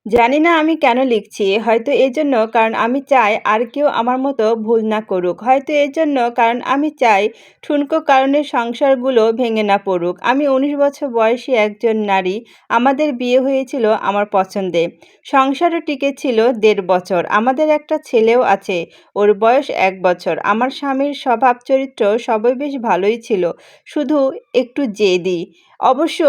জানি না আমি কেন লিখছি। হয়তো এজন্য কারণ আমি চাই আর কেউ আমার মতো ভুল না করুক। হয়তো এজন্য কারণ আমি চাই ঠুনকো কারণে সংসারগুলো ভেঙে না পড়ুক। আমি ১৯ বছর বয়সী একজন নারী। আমাদের বিয়ে হয়েছিল আমার পছন্দে। সংসারও টিকেছিল ১.৫ বছর। আমাদের একটা ছেলেও আছে। ওর বয়স ১ বছর। আমার স্বামীর স্বভাব চরিত্র সবই বেশ ভালোই ছিল। শুধু একটু জেদি। অবশ্য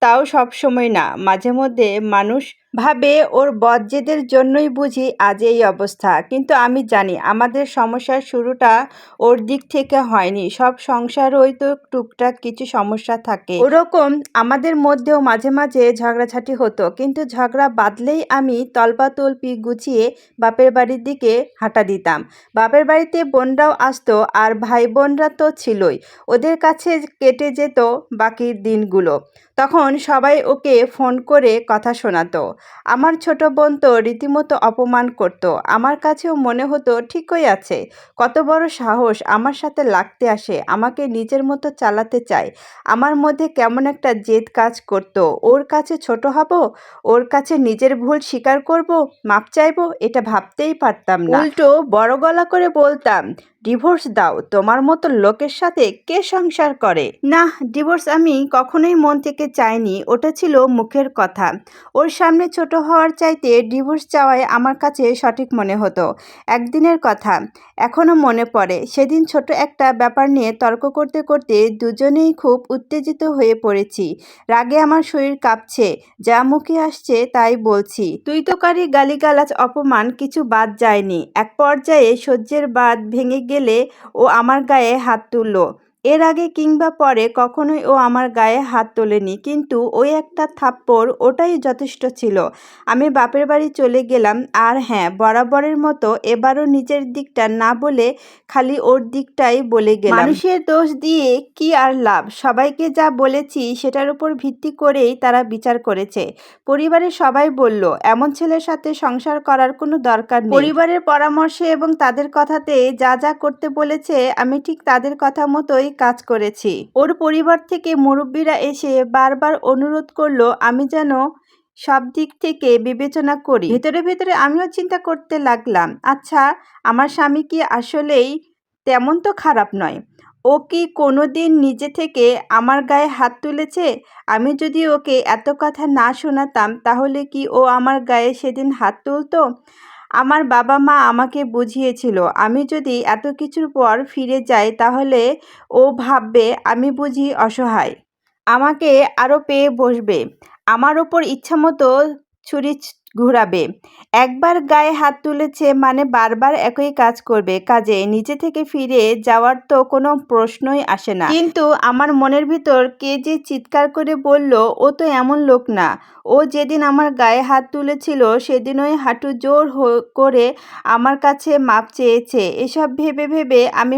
তাও সবসময় না। মাঝে মধ্যে মানুষ ভাবে ওর বদজেদের জন্যই বুঝি আজ এই অবস্থা। কিন্তু আমি জানি আমাদের সমস্যার শুরুটা ওর দিক থেকে হয়নি। সব সংসারেই তো টুকটাক কিছু সমস্যা থাকে। ওরকম আমাদের মধ্যেও মাঝে মাঝে ঝগড়াঝাটি হতো। কিন্তু ঝগড়া বাঁধলেই আমি তল্পাতল্পি গুছিয়ে বাপের বাড়ির দিকে হাঁটা দিতাম। বাপের বাড়িতে বোনরাও আসতো আর ভাই বোনরা তো ছিলই। ওদের কাছে কেটে যেত বাকি দিনগুলো। তখন সবাই ওকে ফোন করে কথা শোনাতো। আমার ছোট বোন তো রীতিমতো অপমান করত। আমার কাছেও মনে হতো ঠিকই আছে। কত বড় সাহস আমার সাথে লাগতে আসে, আমাকে নিজের মতো চালাতে চায়। আমার মধ্যে কেমন একটা জেদ কাজ করত। ওর কাছে ছোট হব, ওর কাছে নিজের ভুল স্বীকার করব, মাপ চাইবো, এটা ভাবতেই পারতাম না। উল্টো বড় গলা করে বলতাম, ডিভোর্স দাও, তোমার মতো লোকের সাথে কে সংসার করে? না, ডিভোর্স আমি কখনোই মন থেকে চাইনি, ওটা ছিল মুখের কথা। ওর সামনে ছোট হওয়ার চাইতে ডিভোর্স চাওয়াই আমার কাছে সঠিক মনে হতো। একদিনের কথা এখনও মনে পড়ে। সেদিন ছোট একটা ব্যাপার নিয়ে তর্ক করতে করতে দুজনেই খুব উত্তেজিত হয়ে পড়েছি। রাগে আমার শরীর কাঁপছে, যা মুখে আসছে তাই বলছি। তুইতকারী গালিগালাজ অপমান কিছু বাদ যায়নি। এক পর্যায়ে সহ্যের বাঁধ ভেঙে গেলে ও আমার গায়ে হাত তুলল। এর আগে কিংবা পরে কখনোই ও আমার গায়ে হাত তোলেনি, কিন্তু ওই একটা থাপ্পড় ওটাই যথেষ্ট ছিল। আমি বাপের বাড়ি চলে গেলাম। আর হ্যাঁ, বরাবরের মতো এবারও নিজের দিকটা না বলে খালি ওর দিকটাই বলে গেলাম। মানুষের দোষ দিয়ে কি আর লাভ? সবাইকে যা বলেছি সেটার উপর ভিত্তি করেই তারা বিচার করেছে। পরিবারের সবাই বলল, এমন ছেলের সাথে সংসার করার কোনো দরকার নেই। পরিবারের পরামর্শে এবং তাদের কথাতে যা যা করতে বলেছে আমি ঠিক তাদের কথা মতোই কাজ করেছি। ওর পরিবার থেকে মুরব্বীরা এসে বারবার অনুরোধ করলো আমি যেন সব দিক থেকে বিবেচনা করি। ভেতরে ভেতরে আমিও চিন্তা করতে লাগলাম, আচ্ছা, আমার স্বামী কি আসলেই তেমন তো খারাপ নয়। ও কি কোনো দিন নিজে থেকে আমার গায়ে হাত তুলেছে? আমি যদি ওকে এত কথা না শোনাতাম তাহলে কি ও আমার গায়ে সেদিন হাত তুলতো? আমার বাবা মা আমাকে বুঝিয়েছিল আমি যদি এত কিছুর পর ফিরে যাই তাহলে ও ভাববে আমি বুঝি অসহায়, আমাকে আরও পেয়ে বসবে, আমার ওপর ইচ্ছামতো ছুরি ঘুরাবে। একবার গায়ে হাত তুলেছে মানে বারবার একই কাজ করবে, কাজে নিজে থেকে ফিরে যাওয়ার তো কোনো প্রশ্নই আসে না। কিন্তু আমার মনের ভিতর কে যে চিৎকার করে বলল, ও তো এমন লোক না। ও যেদিন আমার গায়ে হাত তুলেছিল সেদিন ওই হাঁটু জোর করে আমার কাছে মাপ চেয়েছে। এসব ভেবে ভেবে আমি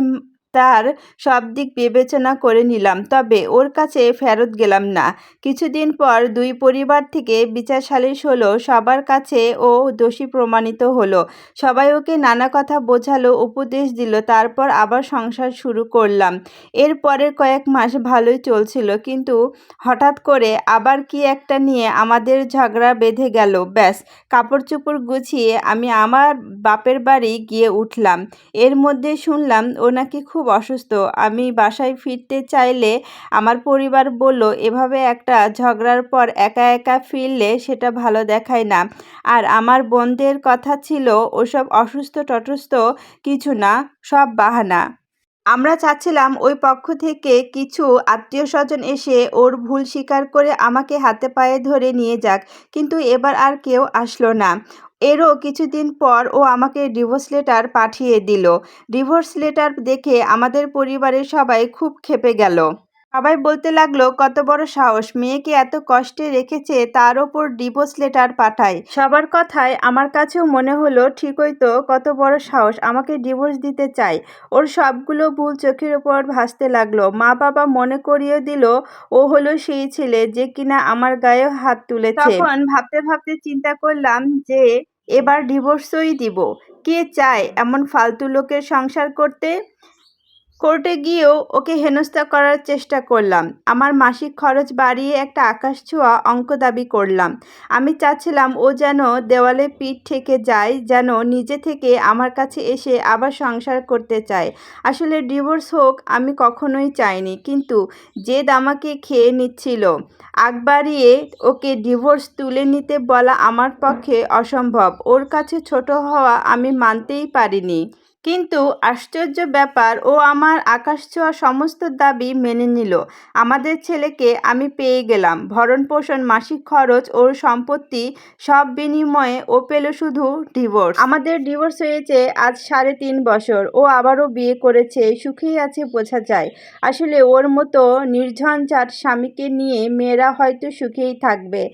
তার সব দিক বিবেচনা করে নিলাম, তবে ওর কাছে ফেরত গেলাম না। কিছুদিন পর দুই পরিবার থেকে বিচার সালিশ হলো। সবার কাছে ও দোষী প্রমাণিত হলো। সবাই ওকে নানা কথা বোঝালো, উপদেশ দিল। তারপর আবার সংসার শুরু করলাম। এর পরের কয়েক মাস ভালোই চলছিল, কিন্তু হঠাৎ করে আবার কি একটা নিয়ে আমাদের ঝগড়া বেঁধে গেল। ব্যাস, কাপড় চোপড় গুছিয়ে আমি আমার বাপের বাড়ি গিয়ে উঠলাম। এর মধ্যে শুনলাম ও নাকি খুব অসুস্থ। আমি বাসায় ফিরতে চাইলে আমার পরিবার বলল, এভাবে একটা ঝগড়ার পর একা একা ফিরলে সেটা ভালো দেখায় না। আর আমার বোনদের কথা ছিল ওসব অসুস্থ টসুস্থ কিছু না, সব বাহানা। আমরা চাচ্ছিলাম ওই পক্ষ থেকে কিছু আত্মীয়স্বজন এসে ওর ভুল স্বীকার করে আমাকে হাতে পায়ে ধরে নিয়ে যাক, কিন্তু এবার আর কেউ আসলো না। এরও কিছুদিন পর ও আমাকে ডিভোর্স লেটার পাঠিয়ে দিল। ডিভোর্স লেটার দেখে আমাদের পরিবারের সবাই খুব ক্ষেপে গেল। সবাই বলতে লাগলো, কত বড় সাহস, মেয়েকে এত কষ্টে রেখেছে তার ওপর ডিভোর্স লেটার পাঠায়। সবার কথায় আমার কাছেও মনে হলো ঠিকই তো, কত বড় সাহস, আমাকে ডিভোর্স দিতে চায়। ওর সবগুলো ভুল চোখের ওপর ভাসতে লাগলো। মা বাবা মনে করিয়ে দিল ও হলো সেই ছেলে যে কিনা আমার গায়ে হাত তুলেছে। তখন ভাবতে ভাবতে চিন্তা করলাম যে এবার ডিভোর্সই দিব। কে চায় এমন ফালতু লোকের সংসার করতে? কোর্টে গিয়েও ওকে হেনস্থা করার চেষ্টা করলাম। আমার মাসিক খরচ বাড়িয়ে একটা আকাশছোঁয়া অঙ্ক দাবি করলাম। আমি চাচ্ছিলাম ও যেন দেওয়ালে পিঠ ঠেকে যায়, যেন নিজে থেকে আমার কাছে এসে আবার সংসার করতে চায়। আসলে ডিভোর্স হোক আমি কখনোই চাইনি, কিন্তু জেদ আমাকে খেয়ে নিচ্ছিল। আগ বাড়িয়ে ওকে ডিভোর্স তুলে নিতে বলা আমার পক্ষে অসম্ভব। ওর কাছে ছোট হওয়া আমি মানতেই পারিনি। কিন্তু আশ্চর্য ব্যাপার, ও আমার আকাশছোঁয়া সমস্ত দাবি মেনে নিল। আমাদের ছেলেকে আমি পেয়ে গেলাম, ভরণ-পোষণ, মাসিক খরচ, ওর সম্পত্তি, সব বিনিময়ে ও পেল শুধু ডিভোর্স। আমাদের ডিভোর্স হয়েছে আজ 3.5 বছর। ও আবারও বিয়ে করেছে, সুখেই আছে বোঝা যায়। আসলে ওর মতো নির্ঝঞ্ঝাট স্বামীকে নিয়ে মেয়েরা হয়তো সুখেই থাকবে।